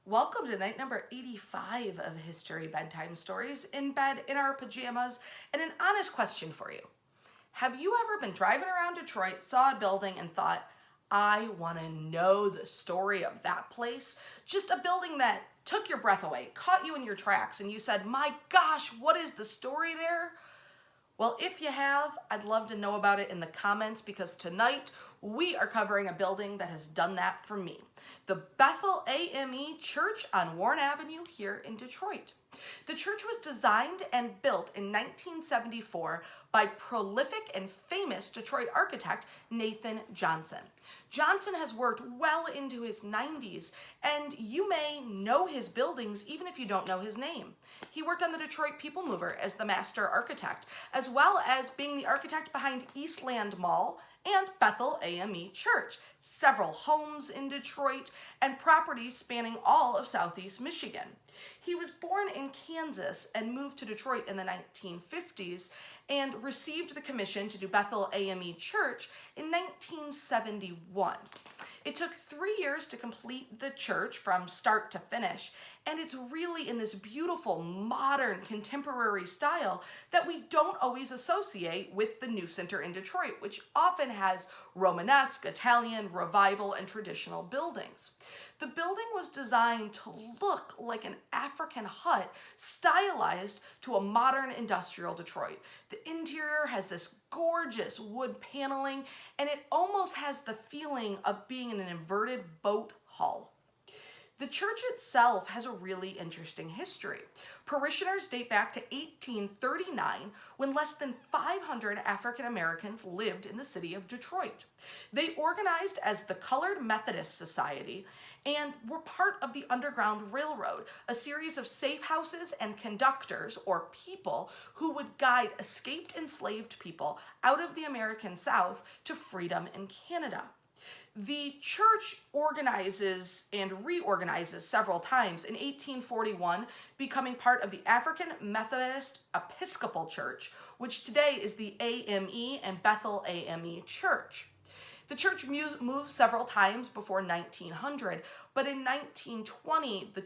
Welcome to night number 85 of History Bedtime Stories, in bed in our pajamas, and an honest question for you. Have you ever been driving around Detroit, saw a building, and thought, I want to know the story of that place? Just a building that took your breath away, caught you in your tracks, and you said, my gosh, what is the story there? Well, if you have, I'd love to know about it in the comments because tonight we are covering a building that has done that for me. The BethelAME Church on Warren Avenue here in Detroit. The church was designed and built in 1974 by prolific and famous Detroit architect Nathan Johnson. Johnson has worked well into his 90s, and you may know his buildings even if you don't know his name. He worked on the Detroit People Mover as the master architect, as well as being the architect behind Eastland Mall and BethelAME Church, several homes in Detroit, and properties spanning all of Southeast Michigan. He was born in Kansas and moved to Detroit in the 1950s and received the commission to do BethelAME Church in 1971. It took 3 years to complete the church from start to finish, and it's really in this beautiful, modern, contemporary style that we don't always associate with the new center in Detroit, which often has Romanesque, Italian, Revival, and traditional buildings. The building was designed to look like an African hut, stylized to a modern industrial Detroit. The interior has this gorgeous wood paneling, and it almost has the feeling of being in an inverted boat hull. The church itself has a really interesting history. Parishioners date back to 1839, when less than 500 African Americans lived in the city of Detroit. They organized as the Colored Methodist Society and were part of the Underground Railroad, a series of safe houses and conductors, or people, who would guide escaped enslaved people out of the American South to freedom in Canada. The church organizes and reorganizes several times, in 1841 becoming part of the African Methodist Episcopal Church, which today is the AME and BethelAME Church. The church moved several times before 1900, but in 1920, the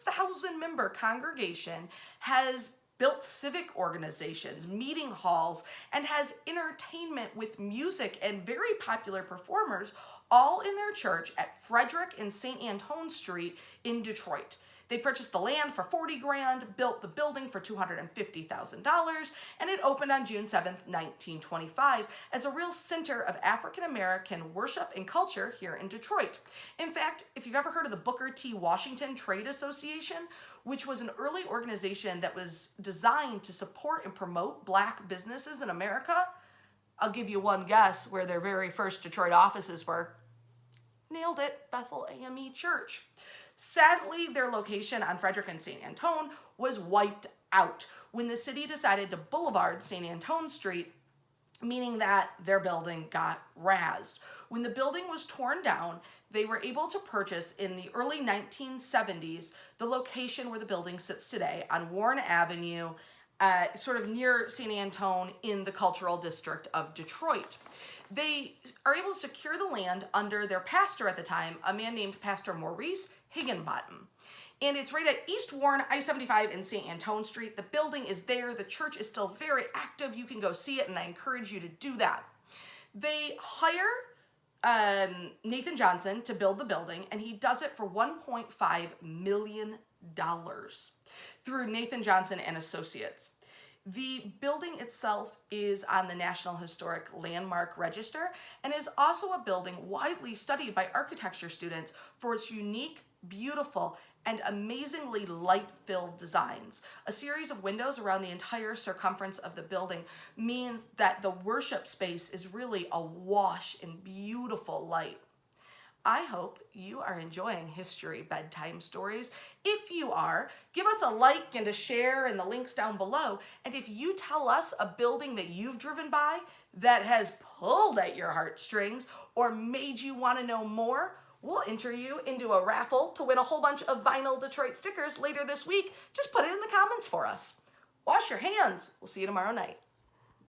2,000-member congregation has built civic organizations, meeting halls, and has entertainment with music and very popular performers all in their church at Frederick and St. Antoine Street in Detroit. They purchased the land for $40 grand, built the building for $250,000, and it opened on June 7th, 1925 as a real center of African American worship and culture here in Detroit. In fact, if you've ever heard of the Booker T. Washington Trade Association, which was an early organization that was designed to support and promote Black businesses in America, I'll give you one guess where their very first Detroit offices were. Nailed it, BethelAME Church. Sadly, their location on Frederick and St. Antoine was wiped out when the city decided to boulevard St. Antoine Street, meaning that their building got razed. When the building was torn down, they were able to purchase in the early 1970s the location where the building sits today on Warren Avenue, sort of near St. Antoine in the cultural district of Detroit. They are able to secure the land under their pastor at the time, a man named Pastor Maurice Higginbottom. And it's right at East Warren, I-75 and St. Antoine Street. The building is there. The church is still very active. You can go see it, and I encourage you to do that. They hire Nathan Johnson to build the building, and he does it for $1.5 million through Nathan Johnson and Associates. The building itself is on the National Historic Landmark Register and is also a building widely studied by architecture students for its unique, beautiful, and amazingly light-filled designs. A series of windows around the entire circumference of the building means that the worship space is really awash in beautiful light. I hope you are enjoying History Bedtime Stories. If you are, give us a like and a share in the links down below. And if you tell us a building that you've driven by that has pulled at your heartstrings or made you want to know more, we'll enter you into a raffle to win a whole bunch of vinyl Detroit stickers later this week. Just put it in the comments for us. Wash your hands. We'll see you tomorrow night.